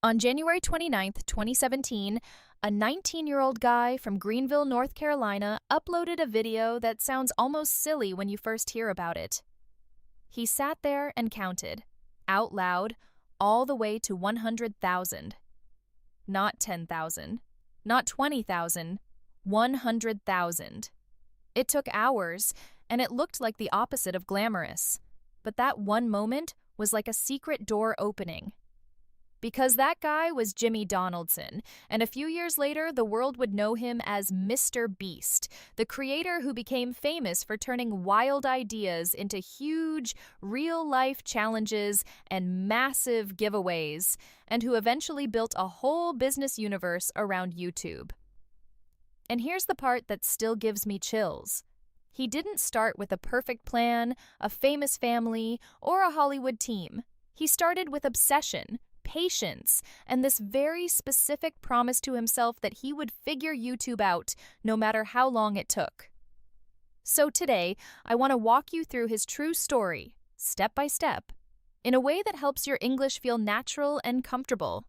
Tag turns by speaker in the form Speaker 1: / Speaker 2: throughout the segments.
Speaker 1: On January 29th, 2017, a 19-year-old guy from Greenville, North Carolina, uploaded a video that sounds almost silly when you first hear about it. He sat there and counted, out loud, all the way to 100,000. Not 10,000, not 20,000, 100,000. It took hours, and it looked like the opposite of glamorous. But that one moment was like a secret door opening. Because that guy was Jimmy Donaldson, and a few years later, the world would know him as MrBeast, the creator who became famous for turning wild ideas into huge, real-life challenges and massive giveaways, and who eventually built a whole business universe around YouTube. And here's the part that still gives me chills. He didn't start with a perfect plan, a famous family, or a Hollywood team. He started with obsession, patience, and this very specific promise to himself that he would figure YouTube out no matter how long it took. So today, I want to walk you through his true story, step by step, in a way that helps your English feel natural and comfortable.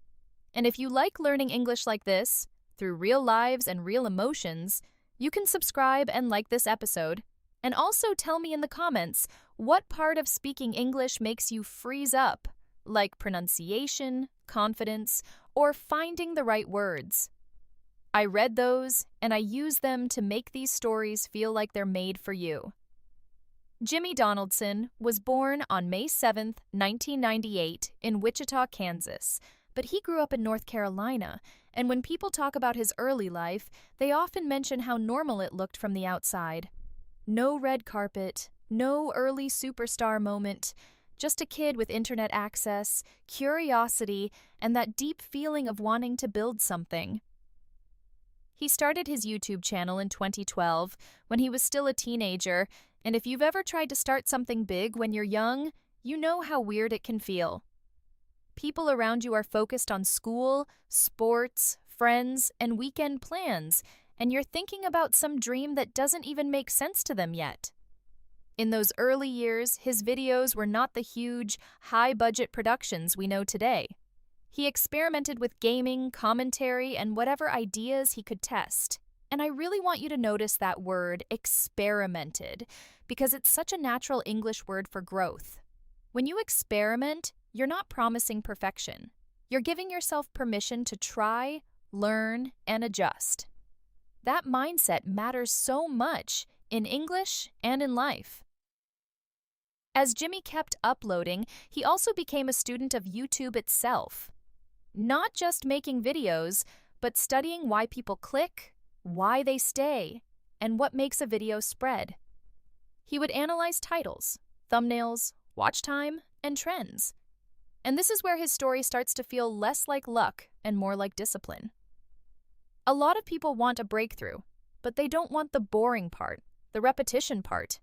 Speaker 1: And if you like learning English like this, through real lives and real emotions, you can subscribe and like this episode. And also tell me in the comments what part of speaking English makes you freeze up, like pronunciation, confidence, or finding the right words. I read those, and I use them to make these stories feel like they're made for you. Jimmy Donaldson was born on May 7th, 1998, in Wichita, Kansas, but he grew up in North Carolina, and when people talk about his early life, they often mention how normal it looked from the outside. No red carpet, no early superstar moment, just a kid with internet access, curiosity, and that deep feeling of wanting to build something. He started his YouTube channel in 2012 when he was still a teenager, and if you've ever tried to start something big when you're young, you know how weird it can feel. People around you are focused on school, sports, friends, and weekend plans, and you're thinking about some dream that doesn't even make sense to them yet. In those early years, his videos were not the huge, high-budget productions we know today. He experimented with gaming, commentary, and whatever ideas he could test. And I really want you to notice that word, experimented, because it's such a natural English word for growth. When you experiment, you're not promising perfection. You're giving yourself permission to try, learn, and adjust. That mindset matters so much in English and in life. As Jimmy kept uploading, he also became a student of YouTube itself. Not just making videos, but studying why people click, why they stay, and what makes a video spread. He would analyze titles, thumbnails, watch time, and trends. And this is where his story starts to feel less like luck and more like discipline. A lot of people want a breakthrough, but they don't want the boring part, the repetition part.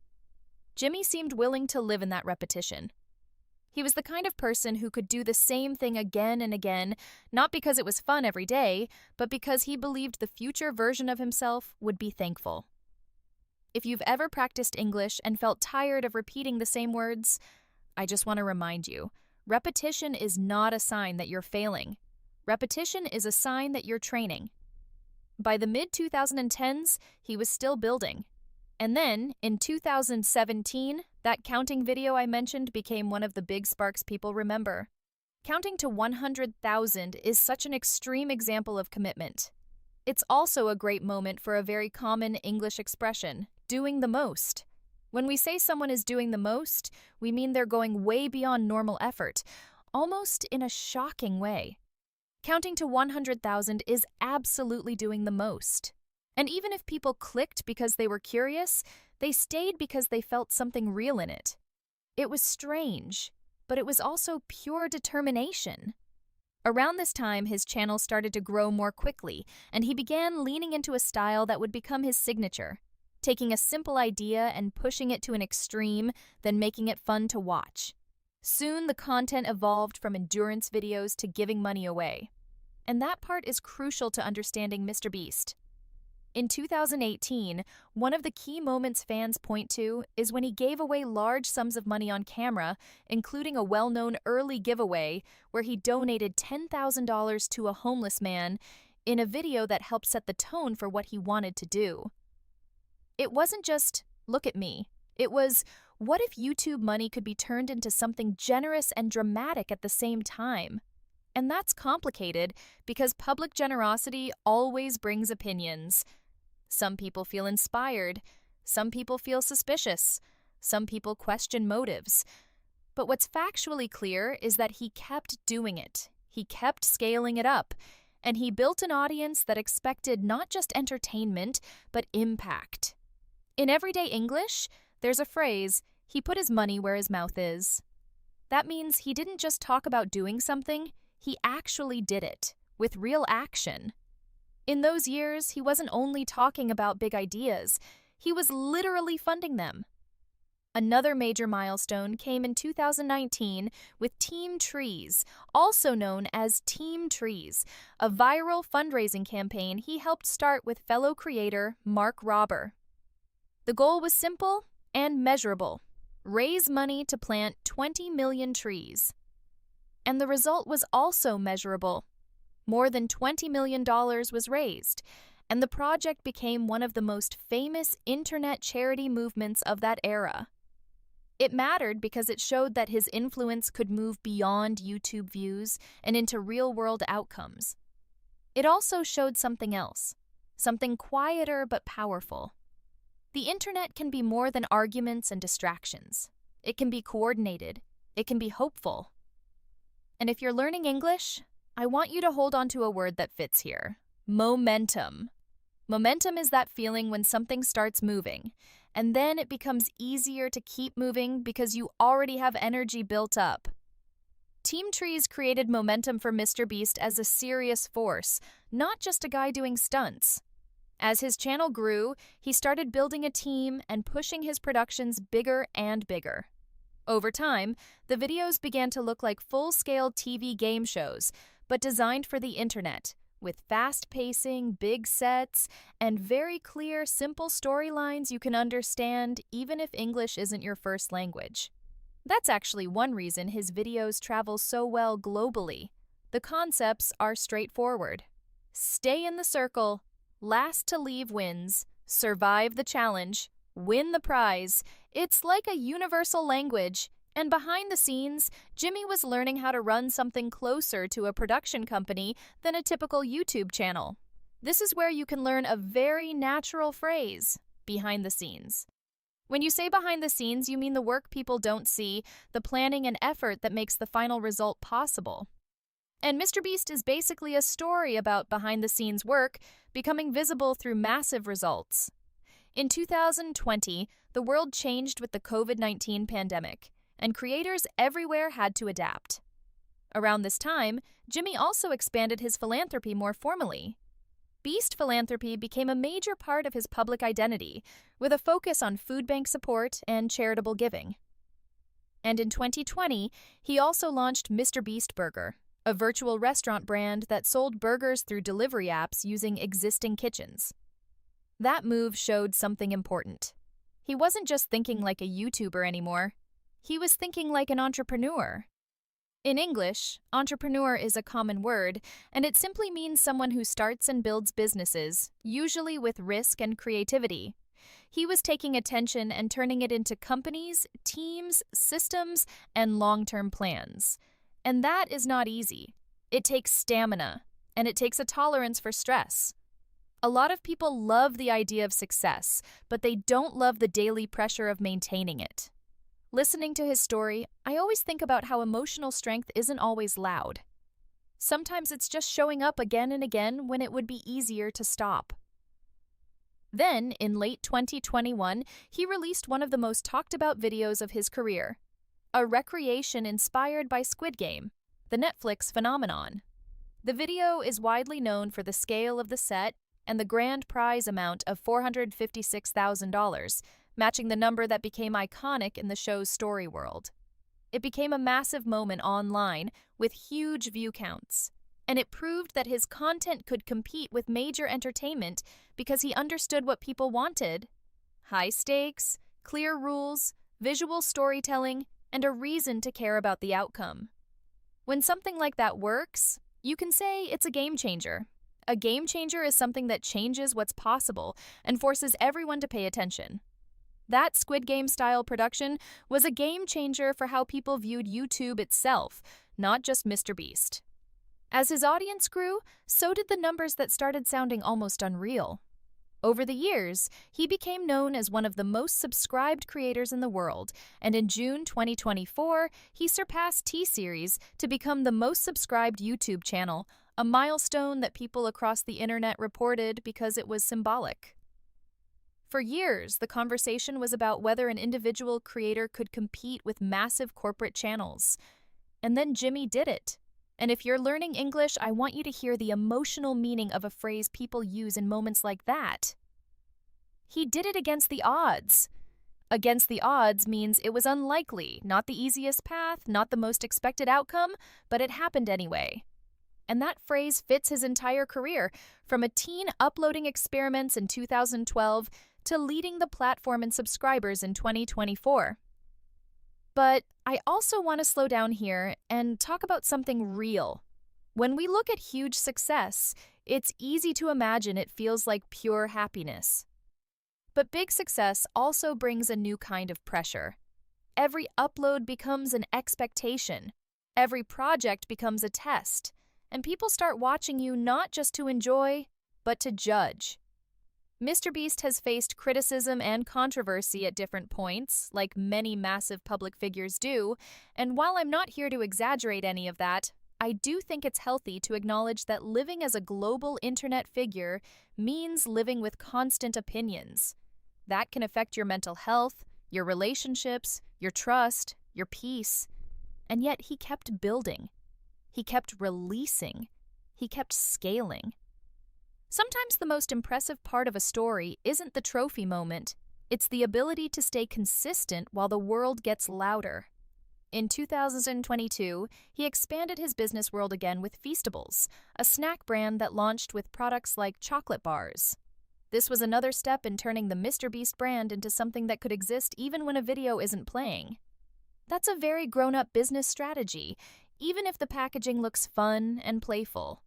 Speaker 1: Jimmy seemed willing to live in that repetition. He was the kind of person who could do the same thing again and again, not because it was fun every day, but because he believed the future version of himself would be thankful. If you've ever practiced English and felt tired of repeating the same words, I just want to remind you, repetition is not a sign that you're failing. Repetition is a sign that you're training. By the mid-2010s, he was still building. And then, in 2017, that counting video I mentioned became one of the big sparks people remember. Counting to 100,000 is such an extreme example of commitment. It's also a great moment for a very common English expression, doing the most. When we say someone is doing the most, we mean they're going way beyond normal effort, almost in a shocking way. Counting to 100,000 is absolutely doing the most. And even if people clicked because they were curious, they stayed because they felt something real in it. It was strange, but it was also pure determination. Around this time, his channel started to grow more quickly, and he began leaning into a style that would become his signature, taking a simple idea and pushing it to an extreme, then making it fun to watch. Soon, the content evolved from endurance videos to giving money away. And that part is crucial to understanding MrBeast. In 2018, one of the key moments fans point to is when he gave away large sums of money on camera, including a well-known early giveaway where he donated $10,000 to a homeless man in a video that helped set the tone for what he wanted to do. It wasn't just, "Look at me." It was, what if YouTube money could be turned into something generous and dramatic at the same time? And that's complicated because public generosity always brings opinions. Some people feel inspired, some people feel suspicious, some people question motives. But what's factually clear is that he kept doing it. He kept scaling it up, and he built an audience that expected not just entertainment, but impact. In everyday English, there's a phrase, "He put his money where his mouth is." That means he didn't just talk about doing something, he actually did it, with real action. In those years, he wasn't only talking about big ideas, he was literally funding them. Another major milestone came in 2019 with Team Trees, also known as Team Trees, a viral fundraising campaign he helped start with fellow creator Mark Robber. The goal was simple and measurable: raise money to plant 20 million trees. And the result was also measurable. More than $20 million was raised, and the project became one of the most famous internet charity movements of that era. It mattered because it showed that his influence could move beyond YouTube views and into real-world outcomes. It also showed something else, something quieter but powerful. The internet can be more than arguments and distractions. It can be coordinated. It can be hopeful. And if you're learning English, I want you to hold on to a word that fits here: momentum. Momentum is that feeling when something starts moving, and then it becomes easier to keep moving because you already have energy built up. Team Trees created momentum for MrBeast as a serious force, not just a guy doing stunts. As his channel grew, he started building a team and pushing his productions bigger and bigger. Over time, the videos began to look like full-scale TV game shows, but designed for the internet, with fast pacing, big sets, and very clear, simple storylines you can understand even if English isn't your first language. That's actually one reason his videos travel so well globally. The concepts are straightforward. Stay in the circle, last to leave wins, survive the challenge, win the prize. It's like a universal language. And behind the scenes, Jimmy was learning how to run something closer to a production company than a typical YouTube channel. This is where you can learn a very natural phrase, behind the scenes. When you say behind the scenes, you mean the work people don't see, the planning and effort that makes the final result possible. And MrBeast is basically a story about behind-the-scenes work becoming visible through massive results. In 2020, the world changed with the COVID-19 pandemic, and creators everywhere had to adapt. Around this time, Jimmy also expanded his philanthropy more formally. Beast philanthropy became a major part of his public identity, with a focus on food bank support and charitable giving. And in 2020, he also launched MrBeast Burger, a virtual restaurant brand that sold burgers through delivery apps using existing kitchens. That move showed something important. He wasn't just thinking like a YouTuber anymore. He was thinking like an entrepreneur. In English, entrepreneur is a common word, and it simply means someone who starts and builds businesses, usually with risk and creativity. He was taking attention and turning it into companies, teams, systems, and long-term plans. And that is not easy. It takes stamina, and it takes a tolerance for stress. A lot of people love the idea of success, but they don't love the daily pressure of maintaining it. Listening to his story, I always think about how emotional strength isn't always loud. Sometimes it's just showing up again and again when it would be easier to stop. Then, in late 2021, he released one of the most talked about videos of his career, a recreation inspired by Squid Game, the Netflix phenomenon. The video is widely known for the scale of the set and the grand prize amount of $456,000, matching the number that became iconic in the show's story world. It became a massive moment online with huge view counts. and it proved that his content could compete with major entertainment because he understood what people wanted: high stakes, clear rules, visual storytelling, and a reason to care about the outcome. When something like that works, you can say it's a game changer. A game changer is something that changes what's possible and forces everyone to pay attention. That Squid Game-style production was a game changer for how people viewed YouTube itself, not just MrBeast. As his audience grew, so did the numbers that started sounding almost unreal. Over the years, he became known as one of the most subscribed creators in the world, and in June 2024, he surpassed T-Series to become the most subscribed YouTube channel, a milestone that people across the internet reported because it was symbolic. For years, the conversation was about whether an individual creator could compete with massive corporate channels. And then Jimmy did it. And if you're learning English, I want you to hear the emotional meaning of a phrase people use in moments like that. He did it against the odds. Against the odds means it was unlikely, not the easiest path, not the most expected outcome, but it happened anyway. And that phrase fits his entire career, from a teen uploading experiments in 2012 to leading the platform in subscribers in 2024. But I also want to slow down here and talk about something real. When we look at huge success, it's easy to imagine it feels like pure happiness. But big success also brings a new kind of pressure. Every upload becomes an expectation. Every project becomes a test. And people start watching you not just to enjoy, but to judge. MrBeast has faced criticism and controversy at different points, like many massive public figures do, and while I'm not here to exaggerate any of that, I do think it's healthy to acknowledge that living as a global internet figure means living with constant opinions. That can affect your mental health, your relationships, your trust, your peace. And yet he kept building. He kept releasing. He kept scaling. Sometimes the most impressive part of a story isn't the trophy moment. It's the ability to stay consistent while the world gets louder. In 2022, he expanded his business world again with Feastables, a snack brand that launched with products like chocolate bars. This was another step in turning the MrBeast brand into something that could exist even when a video isn't playing. That's a very grown-up business strategy, even if the packaging looks fun and playful.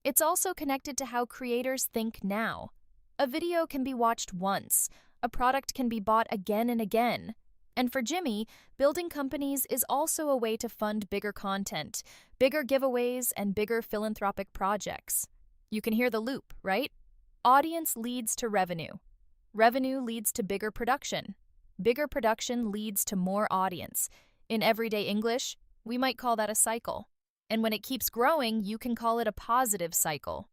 Speaker 1: It's also connected to how creators think now. A video can be watched once, a product can be bought again and again. And for Jimmy, building companies is also a way to fund bigger content, bigger giveaways, and bigger philanthropic projects. You can hear the loop, right? Audience leads to revenue. Revenue leads to bigger production. Bigger production leads to more audience. In everyday English, we might call that a cycle. And when it keeps growing, you can call it a positive cycle.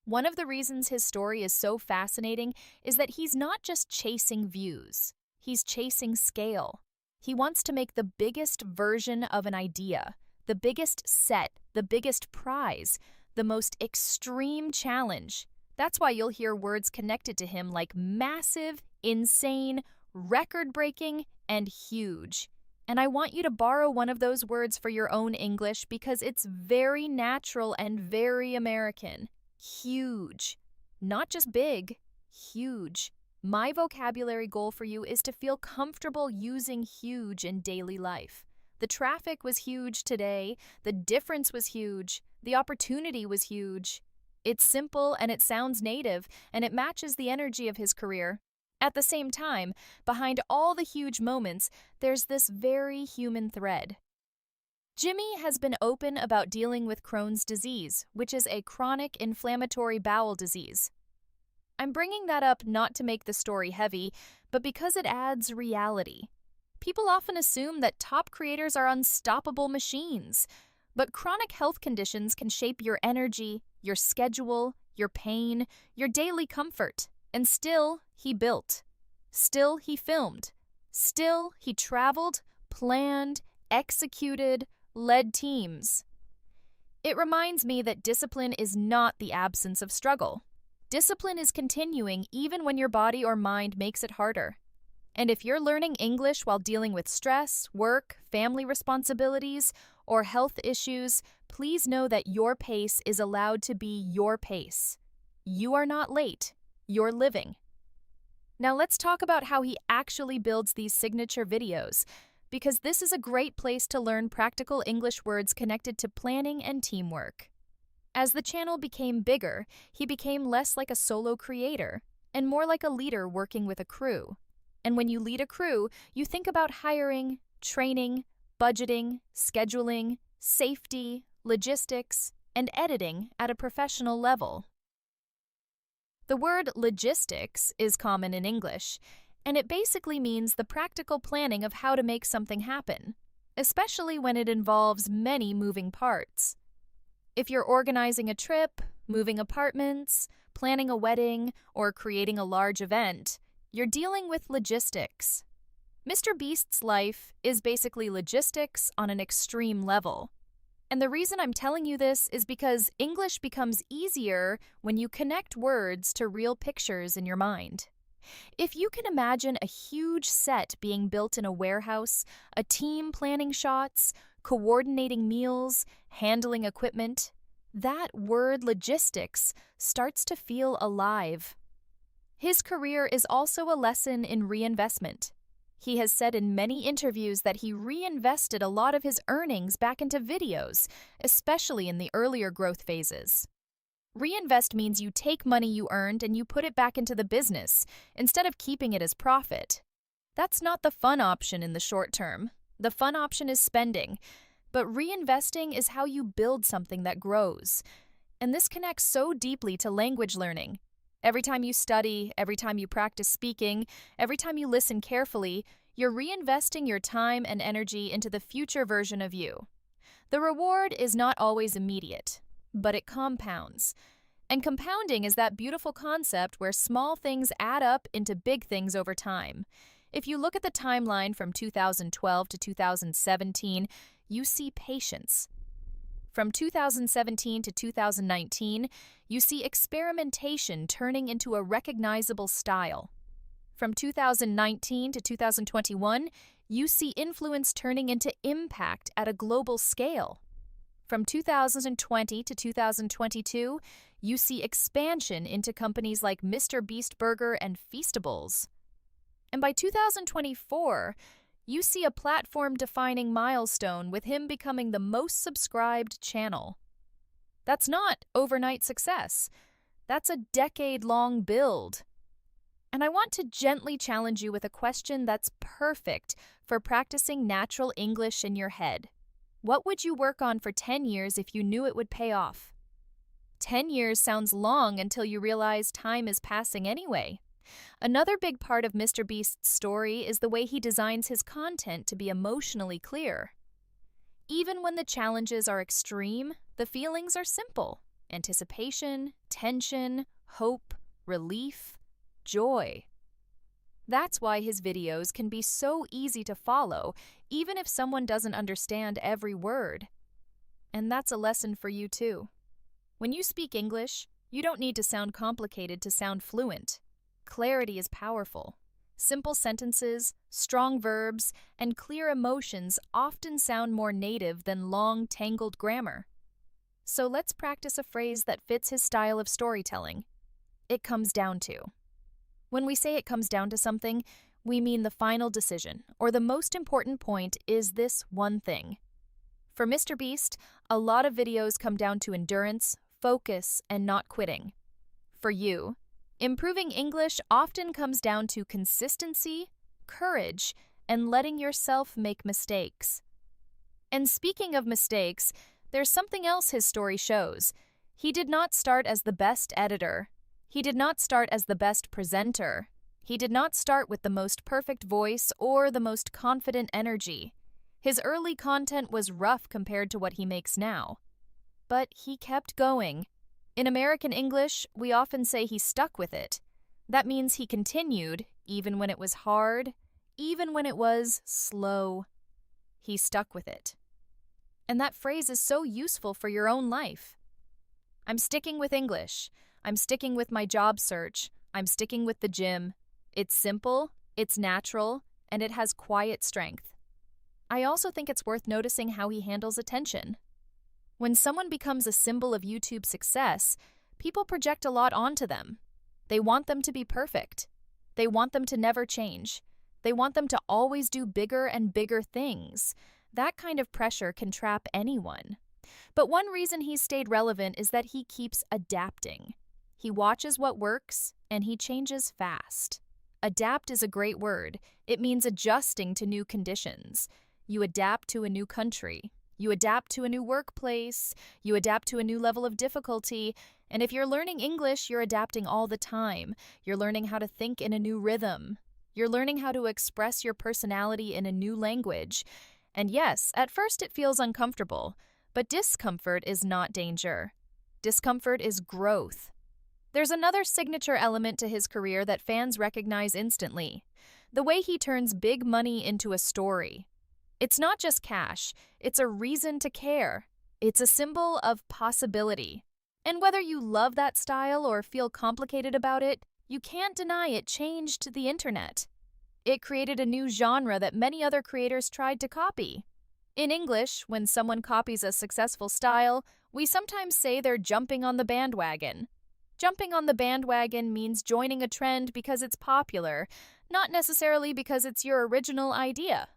Speaker 1: One of the reasons his story is so fascinating is that he's not just chasing views. He's chasing scale. He wants to make the biggest version of an idea, the biggest set, the biggest prize, the most extreme challenge. That's why you'll hear words connected to him like massive, insane, record-breaking, and huge. And I want you to borrow one of those words for your own English because it's very natural and very American. Huge. Not just big, huge. My vocabulary goal for you is to feel comfortable using huge in daily life. The traffic was huge today, the difference was huge, the opportunity was huge. It's simple and it sounds native, and it matches the energy of his career. At the same time, behind all the huge moments, there's this very human thread. Jimmy has been open about dealing with Crohn's disease, which is a chronic inflammatory bowel disease. I'm bringing that up not to make the story heavy, but because it adds reality. People often assume that top creators are unstoppable machines, but chronic health conditions can shape your energy, your schedule, your pain, your daily comfort. And still, he built. Still, he filmed. Still, he traveled, planned, executed, led teams. It reminds me that discipline is not the absence of struggle. Discipline is continuing even when your body or mind makes it harder. And if you're learning English while dealing with stress, work, family responsibilities, or health issues, please know that your pace is allowed to be your pace. You are not late, you're living. Now let's talk about how he actually builds these signature videos, because this is a great place to learn practical English words connected to planning and teamwork. As the channel became bigger, he became less like a solo creator and more like a leader working with a crew. And when you lead a crew, you think about hiring, training, budgeting, scheduling, safety, logistics, and editing at a professional level. The word logistics is common in English, and it basically means the practical planning of how to make something happen, especially when it involves many moving parts. If you're organizing a trip, moving apartments, planning a wedding, or creating a large event, you're dealing with logistics. MrBeast's life is basically logistics on an extreme level. And the reason I'm telling you this is because English becomes easier when you connect words to real pictures in your mind. If you can imagine a huge set being built in a warehouse, a team planning shots, coordinating meals, handling equipment, that word logistics starts to feel alive. His career is also a lesson in reinvestment. He has said in many interviews that he reinvested a lot of his earnings back into videos, especially in the earlier growth phases. Reinvest means you take money you earned and you put it back into the business, instead of keeping it as profit. That's not the fun option in the short term. The fun option is spending, but reinvesting is how you build something that grows. And this connects so deeply to language learning. Every time you study, every time you practice speaking, every time you listen carefully, you're reinvesting your time and energy into the future version of you. The reward is not always immediate, but it compounds. And compounding is that beautiful concept where small things add up into big things over time. If you look at the timeline from 2012 to 2017, you see patience. From 2017 to 2019, you see experimentation turning into a recognizable style. From 2019 to 2021, you see influence turning into impact at a global scale. From 2020 to 2022, you see expansion into companies like MrBeast Burger and Feastables. And by 2024, you see a platform-defining milestone with him becoming the most subscribed channel. That's not overnight success. That's a decade-long build. And I want to gently challenge you with a question that's perfect for practicing natural English in your head. What would you work on for 10 years if you knew it would pay off? 10 years sounds long until you realize time is passing anyway. Another big part of MrBeast's story is the way he designs his content to be emotionally clear. Even when the challenges are extreme, the feelings are simple: anticipation, tension, hope, relief, joy. That's why his videos can be so easy to follow, even if someone doesn't understand every word. And that's a lesson for you too. When you speak English, you don't need to sound complicated to sound fluent. Clarity is powerful. Simple sentences, strong verbs, and clear emotions often sound more native than long, tangled grammar. So let's practice a phrase that fits his style of storytelling. It comes down to. When we say it comes down to something, we mean the final decision, or the most important point is this one thing. For MrBeast, a lot of videos come down to endurance, focus, and not quitting. For you, improving English often comes down to consistency, courage, and letting yourself make mistakes. And speaking of mistakes, there's something else his story shows. He did not start as the best editor. He did not start as the best presenter. He did not start with the most perfect voice or the most confident energy. His early content was rough compared to what he makes now. But he kept going. In American English, we often say he stuck with it. That means he continued, even when it was hard, even when it was slow. He stuck with it. And that phrase is so useful for your own life. I'm sticking with English. I'm sticking with my job search. I'm sticking with the gym. It's simple, it's natural, and it has quiet strength. I also think it's worth noticing how he handles attention. When someone becomes a symbol of YouTube success, people project a lot onto them. They want them to be perfect. They want them to never change. They want them to always do bigger and bigger things. That kind of pressure can trap anyone. But one reason he's stayed relevant is that he keeps adapting. He watches what works, and he changes fast. Adapt is a great word. It means adjusting to new conditions. You adapt to a new country. You adapt to a new workplace. You adapt to a new level of difficulty. And if you're learning English, you're adapting all the time. You're learning how to think in a new rhythm. You're learning how to express your personality in a new language. And yes, at first it feels uncomfortable, but discomfort is not danger. Discomfort is growth. There's another signature element to his career that fans recognize instantly: the way he turns big money into a story. It's not just cash, it's a reason to care. It's a symbol of possibility. And whether you love that style or feel complicated about it, you can't deny it changed the internet. It created a new genre that many other creators tried to copy. In English, when someone copies a successful style, we sometimes say they're jumping on the bandwagon. Jumping on the bandwagon means joining a trend because it's popular, not necessarily because it's your original idea.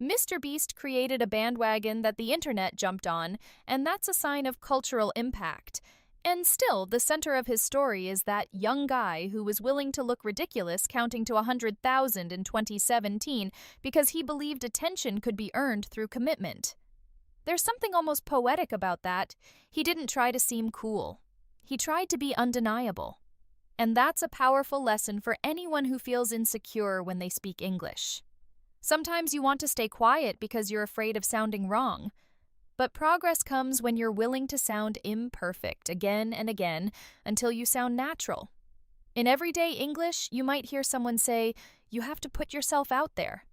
Speaker 1: MrBeast created a bandwagon that the internet jumped on, and that's a sign of cultural impact. And still, the center of his story is that young guy who was willing to look ridiculous counting to 100,000 in 2017 because he believed attention could be earned through commitment. There's something almost poetic about that. He didn't try to seem cool. He tried to be undeniable. And that's a powerful lesson for anyone who feels insecure when they speak English. Sometimes you want to stay quiet because you're afraid of sounding wrong. But progress comes when you're willing to sound imperfect again and again until you sound natural. In everyday English, you might hear someone say, "You have to put yourself out there."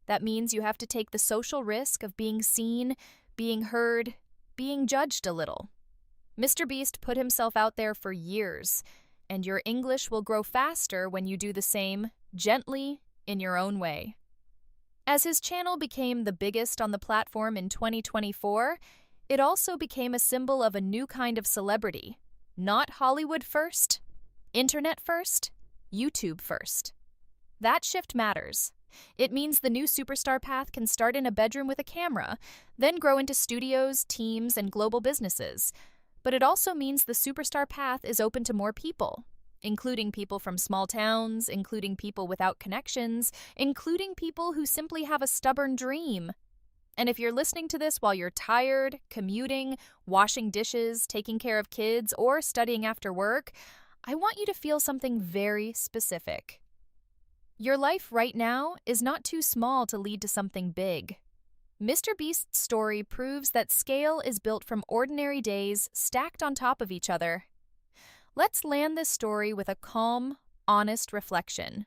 Speaker 1: That means you have to take the social risk of being seen, being heard, being judged a little. MrBeast put himself out there for years, and your English will grow faster when you do the same, gently, in your own way. As his channel became the biggest on the platform in 2024, it also became a symbol of a new kind of celebrity. Not Hollywood first, internet first, YouTube first. That shift matters. It means the new superstar path can start in a bedroom with a camera, then grow into studios, teams, and global businesses. But it also means the superstar path is open to more people, including people from small towns, including people without connections, including people who simply have a stubborn dream. And if you're listening to this while you're tired, commuting, washing dishes, taking care of kids, or studying after work, I want you to feel something very specific. Your life right now is not too small to lead to something big. MrBeast's story proves that scale is built from ordinary days stacked on top of each other. Let's land this story with a calm, honest reflection.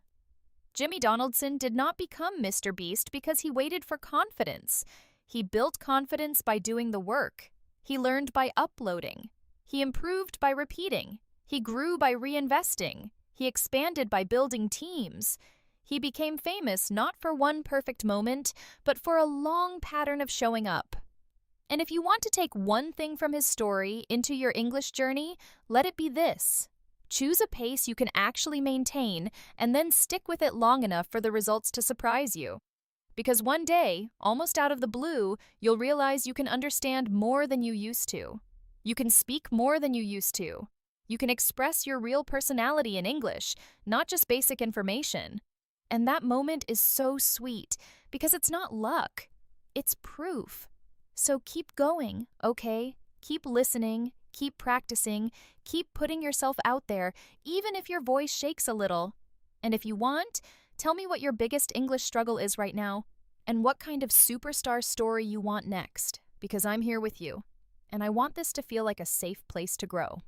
Speaker 1: Jimmy Donaldson did not become MrBeast because he waited for confidence. He built confidence by doing the work. He learned by uploading. He improved by repeating. He grew by reinvesting. He expanded by building teams. He became famous not for one perfect moment, but for a long pattern of showing up. And if you want to take one thing from his story into your English journey, let it be this. Choose a pace you can actually maintain, and then stick with it long enough for the results to surprise you. Because one day, almost out of the blue, you'll realize you can understand more than you used to. You can speak more than you used to. You can express your real personality in English, not just basic information. And that moment is so sweet, because it's not luck. It's proof. So keep going, okay? Keep listening, keep practicing, keep putting yourself out there, even if your voice shakes a little. And if you want, tell me what your biggest English struggle is right now, and what kind of superstar story you want next, because I'm here with you, and I want this to feel like a safe place to grow.